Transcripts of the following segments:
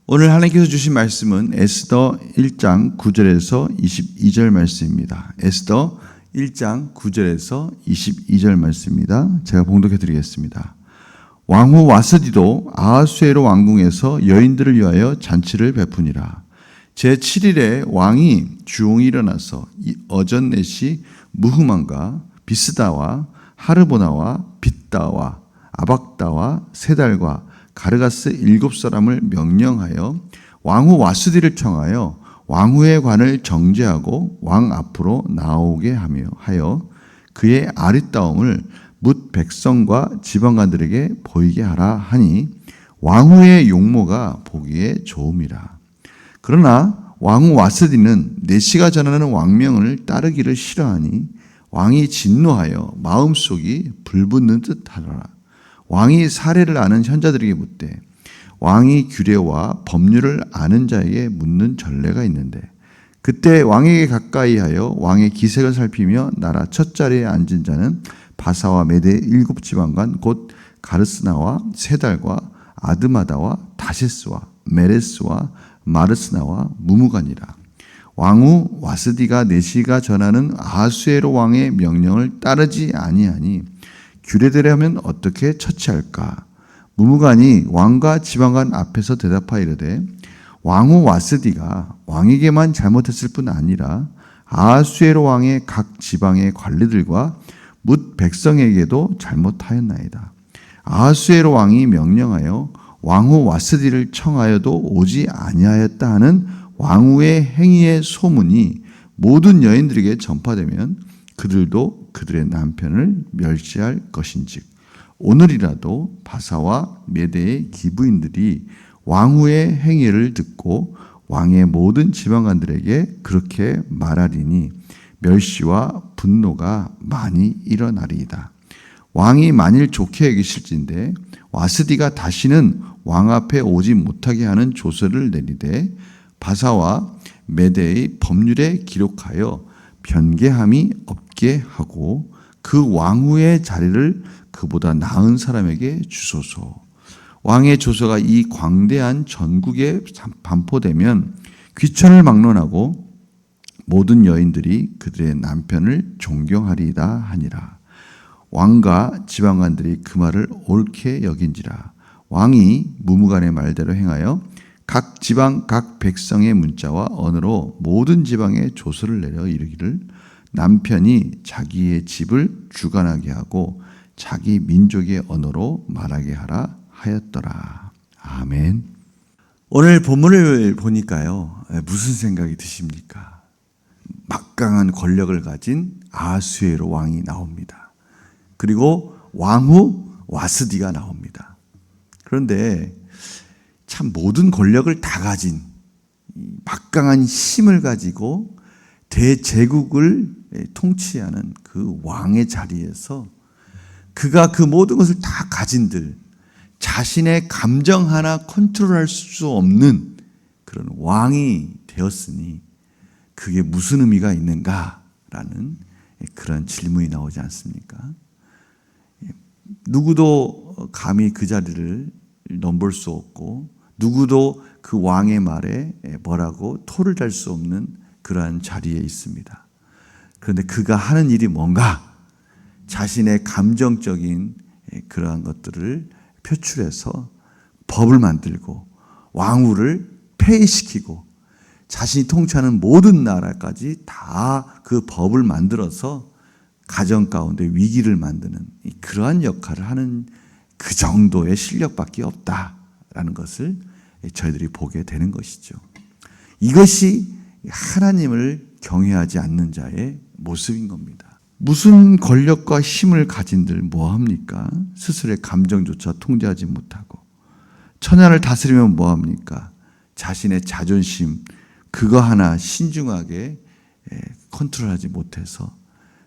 오늘 하나님께서 주신 말씀은 에스더 1장 9절에서 22절 말씀입니다. 에스더 1장 9절에서 22절 말씀입니다. 제가 봉독해 드리겠습니다. 왕후 와스디도 아하수에로 왕궁에서 여인들을 위하여 잔치를 베푸니라. 제7일에 왕이 주홍이 일어나서 어전넷이 무흐만과 비스다와 하르보나와 빗다와 아박다와 세달과 가르가스 7사람을 명령하여 왕후 와스디를 청하여 왕후의 관을 정죄하고 왕 앞으로 나오게 하여 그의 아리따움을 뭇 백성과 지방관들에게 보이게 하라 하니 왕후의 용모가 보기에 좋음이라. 그러나 왕후 와스디는 내시가 전하는 왕명을 따르기를 싫어하니 왕이 진노하여 마음속이 불붙는 듯하더라. 왕이 사례를 아는 현자들에게 묻되 왕이 규례와 법률을 아는 자에게 묻는 전례가 있는데 그때 왕에게 가까이하여 왕의 기색을 살피며 나라 첫 자리에 앉은 자는 바사와 메대의 7지방관 곧 가르스나와 세달과 아드마다와 다셰스와 메레스와 마르스나와 무무간이라. 왕후 와스디가 내시가 전하는 아하수에로 왕의 명령을 따르지 아니하니 규례대로 하면 어떻게 처치할까? 무무간이 왕과 지방관 앞에서 대답하여 이르되 왕후 와스디가 왕에게만 잘못했을 뿐 아니라 아하수에로 왕의 각 지방의 관리들과 뭇 백성에게도 잘못하였나이다. 아하수에로 왕이 명령하여 왕후 와스디를 청하여도 오지 아니하였다 하는 왕후의 행위의 소문이 모든 여인들에게 전파되면 그들도 그들의 남편을 멸시할 것인즉 오늘이라도 바사와 메대의 기부인들이 왕후의 행위를 듣고 왕의 모든 지방관들에게 그렇게 말하리니 멸시와 분노가 많이 일어나리이다. 왕이 만일 좋게 여기실진데 와스디가 다시는 왕 앞에 오지 못하게 하는 조서를 내리되 바사와 메대의 법률에 기록하여 변개함이 없게 하고 그 왕후의 자리를 그보다 나은 사람에게 주소서. 왕의 조서가 이 광대한 전국에 반포되면 귀천을 막론하고 모든 여인들이 그들의 남편을 존경하리이다 하니라. 왕과 지방관들이 그 말을 옳게 여긴지라. 왕이 무무간의 말대로 행하여 각 지방 각 백성의 문자와 언어로 모든 지방에 조서를 내려 이르기를 남편이 자기의 집을 주관하게 하고 자기 민족의 언어로 말하게 하라 하였더라. 아멘. 오늘 본문을 보니까요, 무슨 생각이 드십니까? 막강한 권력을 가진 아하수에로 왕이 나옵니다. 그리고 왕후 와스디가 나옵니다. 그런데 참 모든 권력을 다 가진 막강한 힘을 가지고 대제국을 통치하는 그 왕의 자리에서 그가 그 모든 것을 다 가진들 자신의 감정 하나 컨트롤할 수 없는 그런 왕이 되었으니 그게 무슨 의미가 있는가라는 그런 질문이 나오지 않습니까? 누구도 감히 그 자리를 넘볼 수 없고 누구도 그 왕의 말에 뭐라고 토를 달 수 없는 그러한 자리에 있습니다. 그런데 그가 하는 일이 뭔가? 자신의 감정적인 그러한 것들을 표출해서 법을 만들고 왕후를 폐위시키고 자신이 통치하는 모든 나라까지 다 그 법을 만들어서 가정 가운데 위기를 만드는 그러한 역할을 하는 그 정도의 실력밖에 없다라는 것을 저희들이 보게 되는 것이죠. 이것이 하나님을 경외하지 않는 자의 모습인 겁니다. 무슨 권력과 힘을 가진들 뭐합니까? 스스로의 감정조차 통제하지 못하고 천하를 다스리면 뭐합니까? 자신의 자존심 그거 하나 신중하게 컨트롤하지 못해서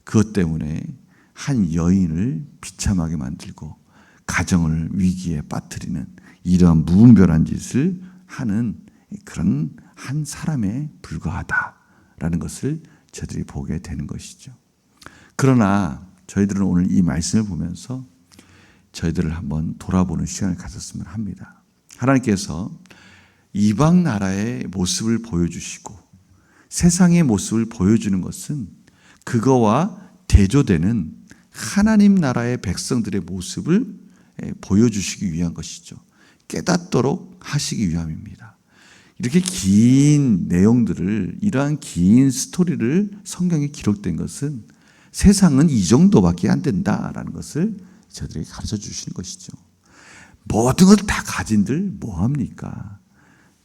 그것 때문에 한 여인을 비참하게 만들고 가정을 위기에 빠뜨리는 이러한 무분별한 짓을 하는 그런 한 사람에 불과하다라는 것을 저희들이 보게 되는 것이죠. 그러나 저희들은 오늘 이 말씀을 보면서 저희들을 한번 돌아보는 시간을 가졌으면 합니다. 하나님께서 이방 나라의 모습을 보여주시고 세상의 모습을 보여주는 것은 그거와 대조되는 하나님 나라의 백성들의 모습을 보여주시기 위한 것이죠. 깨닫도록 하시기 위함입니다. 이렇게 긴 내용들을, 이러한 긴 스토리를 성경에 기록된 것은 세상은 이 정도밖에 안 된다라는 것을 저들에게 가르쳐 주시는 것이죠. 모든 걸 다 가진들 뭐합니까?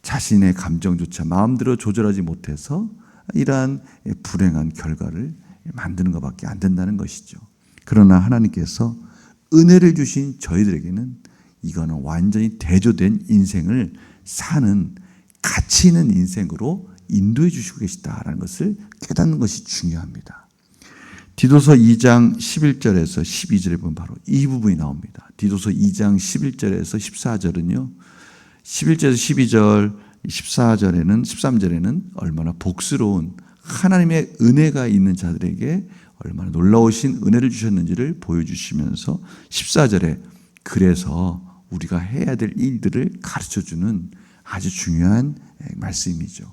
자신의 감정조차 마음대로 조절하지 못해서 이러한 불행한 결과를 만드는 것밖에 안 된다는 것이죠. 그러나 하나님께서 은혜를 주신 저희들에게는 이거는 완전히 대조된 인생을 사는 가치 있는 인생으로 인도해 주시고 계시다라는 것을 깨닫는 것이 중요합니다. 디도서 2장 11절에서 12절에 보면 바로 이 부분이 나옵니다. 디도서 2장 11절에서 14절은요. 11절에서 12절, 14절에는 13절에는 얼마나 복스러운 하나님의 은혜가 있는 자들에게 얼마나 놀라우신 은혜를 주셨는지를 보여주시면서 14절에 그래서 우리가 해야 될 일들을 가르쳐주는 아주 중요한 말씀이죠.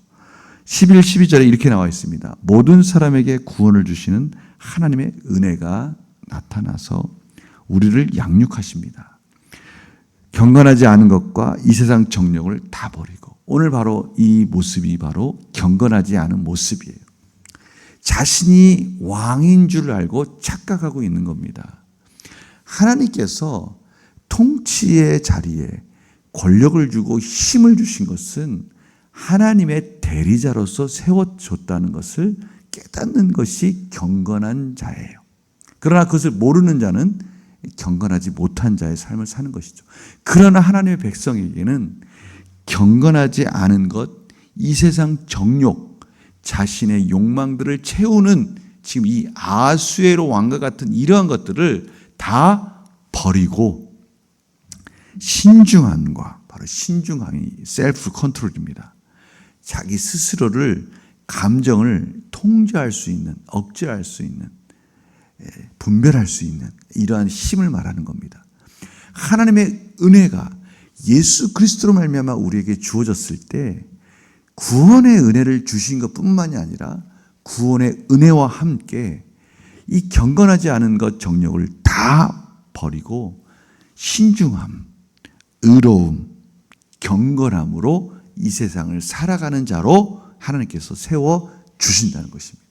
11, 12절에 이렇게 나와 있습니다. 모든 사람에게 구원을 주시는 하나님의 은혜가 나타나서 우리를 양육하십니다. 경건하지 않은 것과 이 세상 정욕을 다 버리고, 오늘 바로 이 모습이 바로 경건하지 않은 모습이에요. 자신이 왕인 줄 알고 착각하고 있는 겁니다. 하나님께서 통치의 자리에 권력을 주고 힘을 주신 것은 하나님의 대리자로서 세워줬다는 것을 깨닫는 것이 경건한 자예요. 그러나 그것을 모르는 자는 경건하지 못한 자의 삶을 사는 것이죠. 그러나 하나님의 백성에게는 경건하지 않은 것, 이 세상 정욕, 자신의 욕망들을 채우는 지금 이 아하수에로 왕과 같은 이러한 것들을 다 버리고 신중함과, 바로 신중함이 셀프 컨트롤입니다. 자기 스스로를, 감정을 통제할 수 있는, 억제할 수 있는, 분별할 수 있는 이러한 힘을 말하는 겁니다. 하나님의 은혜가 예수 그리스도로 말미암아 우리에게 주어졌을 때 구원의 은혜를 주신 것뿐만이 아니라 구원의 은혜와 함께 이 경건하지 않은 것 정욕을 다 버리고 신중함, 의로움, 경건함으로 이 세상을 살아가는 자로 하나님께서 세워 주신다는 것입니다.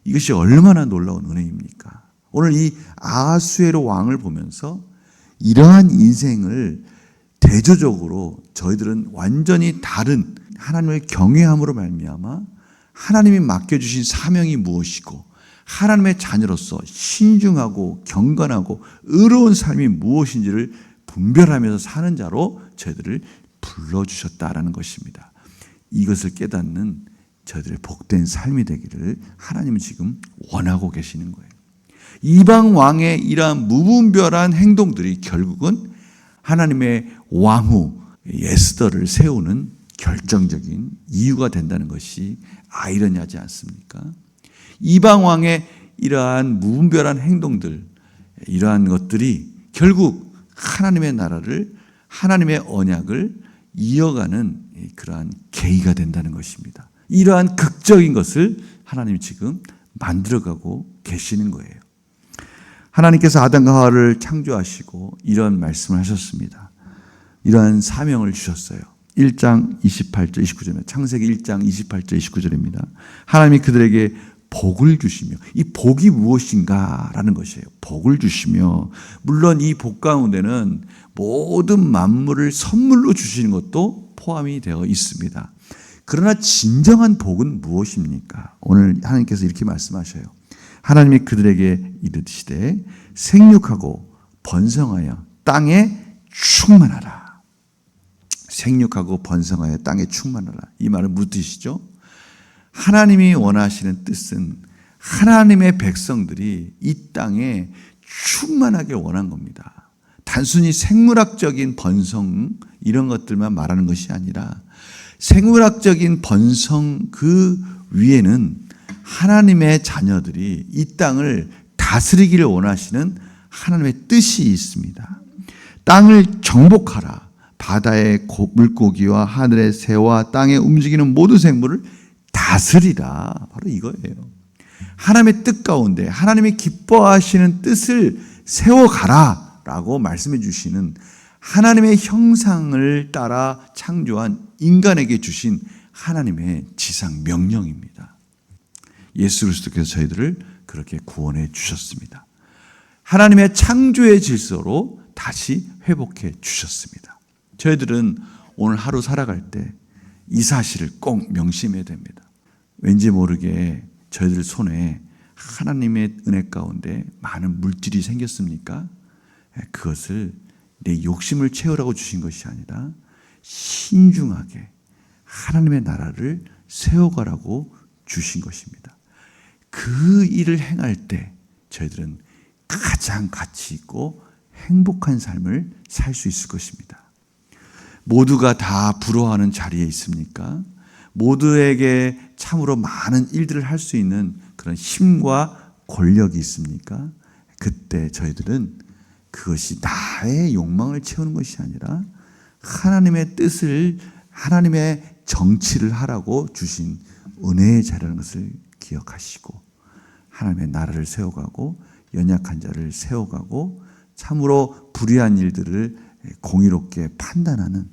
이것이 얼마나 놀라운 은혜입니까? 오늘 이 아하수에로 왕을 보면서 이러한 인생을 대조적으로 저희들은 완전히 다른 하나님을 경외함으로 말미암아 하나님이 맡겨주신 사명이 무엇이고 하나님의 자녀로서 신중하고 경건하고 의로운 삶이 무엇인지를 분별하면서 사는 자로 저희들을 불러주셨다라는 것입니다. 이것을 깨닫는 저희들의 복된 삶이 되기를 하나님은 지금 원하고 계시는 거예요. 이방 왕의 이러한 무분별한 행동들이 결국은 하나님의 왕후 에스더를 세우는 결정적인 이유가 된다는 것이 아이러니하지 않습니까? 이방 왕의 이러한 무분별한 행동들, 이러한 것들이 결국 하나님의 나라를, 하나님의 언약을 이어가는 그러한 계기가 된다는 것입니다. 이러한 극적인 것을 하나님이 지금 만들어가고 계시는 거예요. 하나님께서 아담과 하와를 창조하시고 이런 말씀을 하셨습니다. 이러한 사명을 주셨어요. 1장 28절 29절입니다. 창세기 1장 28절 29절입니다. 하나님이 그들에게 복을 주시며, 이 복이 무엇인가라는 것이에요. 복을 주시며, 물론 이 복 가운데는 모든 만물을 선물로 주시는 것도 포함이 되어 있습니다. 그러나 진정한 복은 무엇입니까? 오늘 하나님께서 이렇게 말씀하셔요. 하나님이 그들에게 이르시되 생육하고 번성하여 땅에 충만하라. 생육하고 번성하여 땅에 충만하라. 이 말은 무슨 뜻이죠? 하나님이 원하시는 뜻은 하나님의 백성들이 이 땅에 충만하게 원한 겁니다. 단순히 생물학적인 번성 이런 것들만 말하는 것이 아니라 생물학적인 번성 그 위에는 하나님의 자녀들이 이 땅을 다스리기를 원하시는 하나님의 뜻이 있습니다. 땅을 정복하라. 바다의 물고기와 하늘의 새와 땅에 움직이는 모든 생물을 다스리라. 바로 이거예요. 하나님의 뜻 가운데 하나님이 기뻐하시는 뜻을 세워가라 라고 말씀해 주시는 하나님의 형상을 따라 창조한 인간에게 주신 하나님의 지상 명령입니다. 예수 그리스도께서 저희들을 그렇게 구원해 주셨습니다. 하나님의 창조의 질서로 다시 회복해 주셨습니다. 저희들은 오늘 하루 살아갈 때 이 사실을 꼭 명심해야 됩니다. 왠지 모르게 저희들 손에 하나님의 은혜 가운데 많은 물질이 생겼습니까? 그것을 내 욕심을 채우라고 주신 것이 아니라 신중하게 하나님의 나라를 세워가라고 주신 것입니다. 그 일을 행할 때 저희들은 가장 가치 있고 행복한 삶을 살 수 있을 것입니다. 모두가 다 부러워하는 자리에 있습니까? 모두에게 참으로 많은 일들을 할 수 있는 그런 힘과 권력이 있습니까? 그때 저희들은 그것이 나의 욕망을 채우는 것이 아니라 하나님의 뜻을, 하나님의 정치를 하라고 주신 은혜의 자리라는 것을 기억하시고 하나님의 나라를 세워가고 연약한 자를 세워가고 참으로 불의한 일들을 공의롭게 판단하는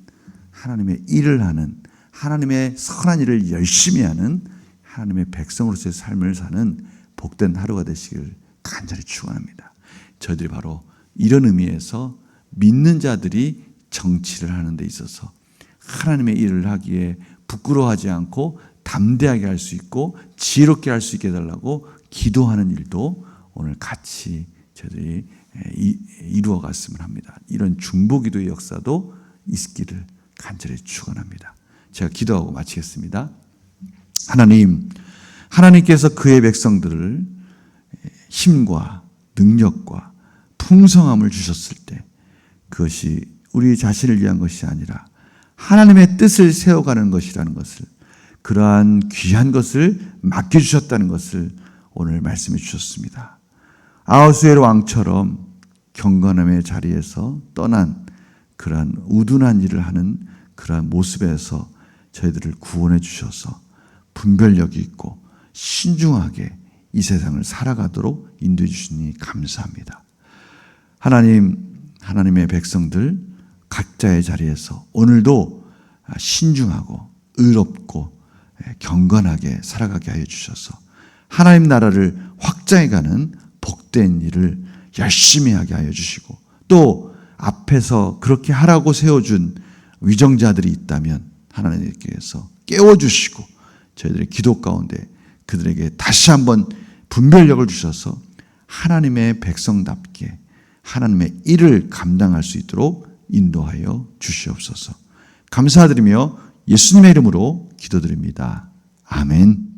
하나님의 일을 하는, 하나님의 선한 일을 열심히 하는 하나님의 백성으로서의 삶을 사는 복된 하루가 되시길 간절히 축원합니다. 저희들이 바로 이런 의미에서 믿는 자들이 정치를 하는 데 있어서 하나님의 일을 하기에 부끄러워하지 않고 담대하게 할 수 있고 지혜롭게 할 수 있게 해달라고 기도하는 일도 오늘 같이 저희들이 이루어 갔으면 합니다. 이런 중보기도의 역사도 있기를 간절히 축원합니다. 제가 기도하고 마치겠습니다. 하나님, 하나님께서 그의 백성들을 힘과 능력과 풍성함을 주셨을 때 그것이 우리 자신을 위한 것이 아니라 하나님의 뜻을 세워가는 것이라는 것을, 그러한 귀한 것을 맡겨주셨다는 것을 오늘 말씀해 주셨습니다. 아하수엘 왕처럼 경건함의 자리에서 떠난 그러한 우둔한 일을 하는 그러한 모습에서 저희들을 구원해 주셔서 분별력이 있고 신중하게 이 세상을 살아가도록 인도해 주시니 감사합니다. 하나님, 하나님의 백성들 각자의 자리에서 오늘도 신중하고 의롭고 경건하게 살아가게 하여 주셔서 하나님 나라를 확장해가는 복된 일을 열심히 하게 하여 주시고 또 앞에서 그렇게 하라고 세워준 위정자들이 있다면 하나님께서 깨워주시고 저희들의 기도 가운데 그들에게 다시 한번 분별력을 주셔서 하나님의 백성답게 하나님의 일을 감당할 수 있도록 인도하여 주시옵소서. 감사드리며 예수님의 이름으로 기도드립니다. 아멘.